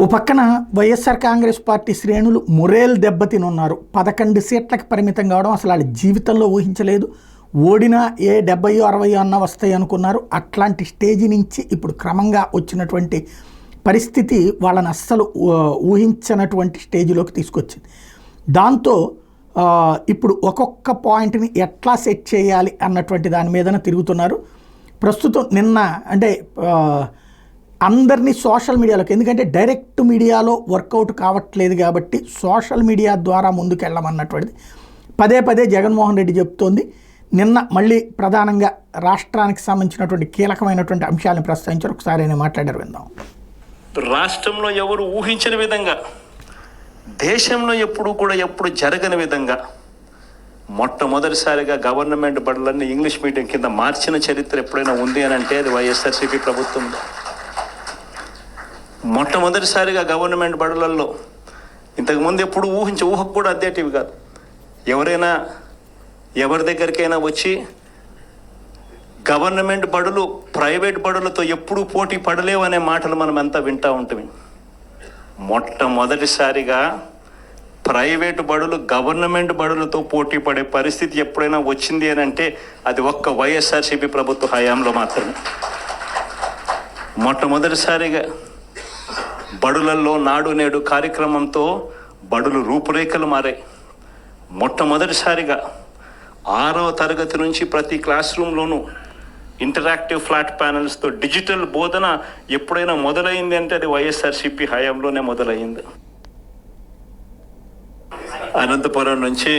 ఓ పక్కన వైఎస్ఆర్ కాంగ్రెస్ పార్టీ శ్రేణులు మొరేల్ దెబ్బతినున్నారు. 11 సీట్లకు పరిమితం కావడం అసలు వాళ్ళ జీవితంలో ఊహించలేదు. ఓడినా ఏ 70 60 అన్న వస్తాయి అనుకున్నారు. అట్లాంటి స్టేజీ నుంచి ఇప్పుడు క్రమంగా వచ్చినటువంటి పరిస్థితి వాళ్ళని అస్సలు ఊహించినటువంటి స్టేజ్లోకి తీసుకొచ్చింది. దాంతో ఇప్పుడు ఒక్కొక్క పాయింట్ని ఎట్లా సెట్ చేయాలి అన్నటువంటి దాని మీదన తిరుగుతున్నారు. ప్రస్తుతం నిన్న అంటే అందరినీ సోషల్ మీడియాలోకి, ఎందుకంటే డైరెక్ట్ మీడియాలో వర్కౌట్ కావట్లేదు కాబట్టి సోషల్ మీడియా ద్వారా ముందుకెళ్ళమన్నటువంటిది పదే పదే జగన్మోహన్ రెడ్డి చెప్తోంది. నిన్న మళ్ళీ ప్రధానంగా రాష్ట్రానికి సంబంధించినటువంటి కీలకమైనటువంటి అంశాలను ప్రస్తావించారు. ఒకసారి ఆయన మాట్లాడారు, విందాం. రాష్ట్రంలో ఎవరు ఊహించిన విధంగా, దేశంలో ఎప్పుడు జరగని విధంగా మొట్టమొదటిసారిగా గవర్నమెంట్ బడులన్నీ ఇంగ్లీష్ మీడియం కింద మార్చిన చరిత్ర ఎప్పుడైనా ఉంది అని అంటే అది వైఎస్ఆర్సీపీ ప్రభుత్వం. మొట్టమొదటిసారిగా గవర్నమెంట్ బడులలో ఇంతకుముందు ఎప్పుడు ఊహకు కూడా అద్దేటివి కాదు. ఎవరైనా ఎవరి దగ్గరికైనా వచ్చి గవర్నమెంట్ బడులు ప్రైవేట్ బడులతో ఎప్పుడూ పోటీ పడలేవు అనే మాటలు మనం అంతా వింటూ ఉంటుంది. మొట్టమొదటిసారిగా ప్రైవేటు బడులు గవర్నమెంట్ బడులతో పోటీ పడే పరిస్థితి ఎప్పుడైనా వచ్చింది అని అంటే అది ఒక్క వైఎస్ఆర్సీపీ ప్రభుత్వ హయాంలో మాత్రమే. మొట్టమొదటిసారిగా బడులలో నాడు నేడు కార్యక్రమంతో బడులు రూపురేఖలు మారాయి. మొట్టమొదటిసారిగా 6వ తరగతి నుంచి ప్రతి క్లాస్ రూమ్లోనూ ఇంటరాక్టివ్ ఫ్లాట్ ప్యానల్స్తో డిజిటల్ బోధన ఎప్పుడైనా మొదలైంది అంటే అది వైఎస్ఆర్సీపీ హయాంలోనే మొదలైంది. అనంతపురం నుంచి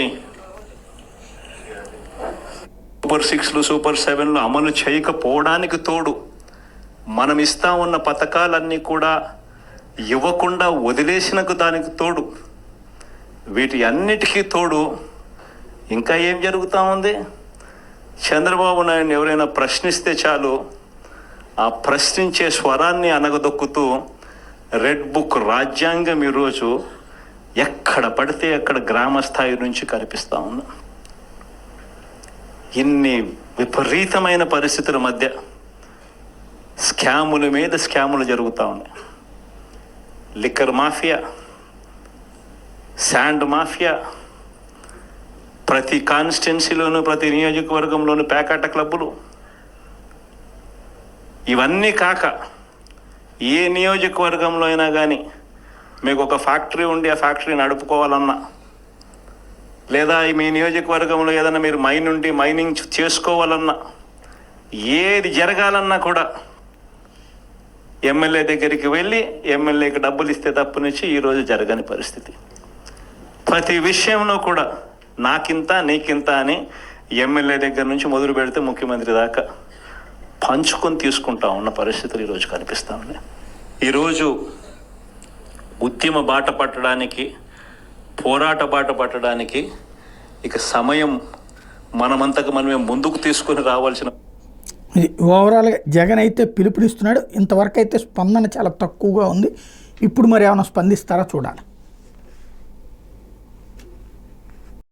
సూపర్ 6లు సూపర్ 7లు అమలు చేయకపోవడానికి తోడు మనం ఇస్తా ఉన్న పథకాలన్నీ కూడా ఇవ్వకుండా వదిలేసినకు దానికి తోడు, వీటి అన్నిటికీ తోడు ఇంకా ఏం జరుగుతూ ఉంది. చంద్రబాబు నాయుడు ఎవరైనా ప్రశ్నిస్తే చాలు ఆ ప్రశ్నించే స్వరాన్ని అనగదొక్కుతూ రెడ్ బుక్ రాజ్యాంగం ఈరోజు ఎక్కడ పడితే అక్కడ గ్రామ స్థాయి నుంచి కనిపిస్తూ ఉంది. ఇన్ని విపరీతమైన పరిస్థితుల మధ్య స్కాముల మీద స్కాములు జరుగుతూ ఉన్నాయి. లిక్కర్ మాఫియా, శాండ్ మాఫియా, ప్రతి కాన్స్టిట్యున్సీలోనూ ప్రతి నియోజకవర్గంలోనూ పేకాట క్లబ్బులు, ఇవన్నీ కాక ఏ నియోజకవర్గంలో అయినా కానీ మీకు ఒక ఫ్యాక్టరీ ఉండి ఆ ఫ్యాక్టరీ నడుపుకోవాలన్నా, లేదా మీ నియోజకవర్గంలో ఏదైనా మీరు మైన్ ఉండి మైనింగ్ చేసుకోవాలన్నా, ఏది జరగాలన్నా కూడా ఎమ్మెల్యే దగ్గరికి వెళ్ళి ఎమ్మెల్యేకి డబ్బులు ఇస్తే తప్పునిచ్చి ఈరోజు జరగని పరిస్థితి. ప్రతి విషయంలో కూడా నాకింత నీకింత అని ఎమ్మెల్యే దగ్గర నుంచి మొదలు పెడితే ముఖ్యమంత్రి దాకా పంచుకొని తీసుకుంటా ఉన్న పరిస్థితులు ఈరోజు కనిపిస్తూ ఉన్నాయి. ఈరోజు ఉద్యమ బాట పట్టడానికి, పోరాట బాట పట్టడానికి ఇక సమయం మనమంతకు మనమే ముందుకు తీసుకొని రావాల్సిన. ఓవరాల్గా జగన్ అయితే పిలుపునిస్తున్నాడు. ఇంతవరకు అయితే స్పందన చాలా తక్కువగా ఉంది. ఇప్పుడు మరి ఏమైనా స్పందిస్తారా చూడాలి.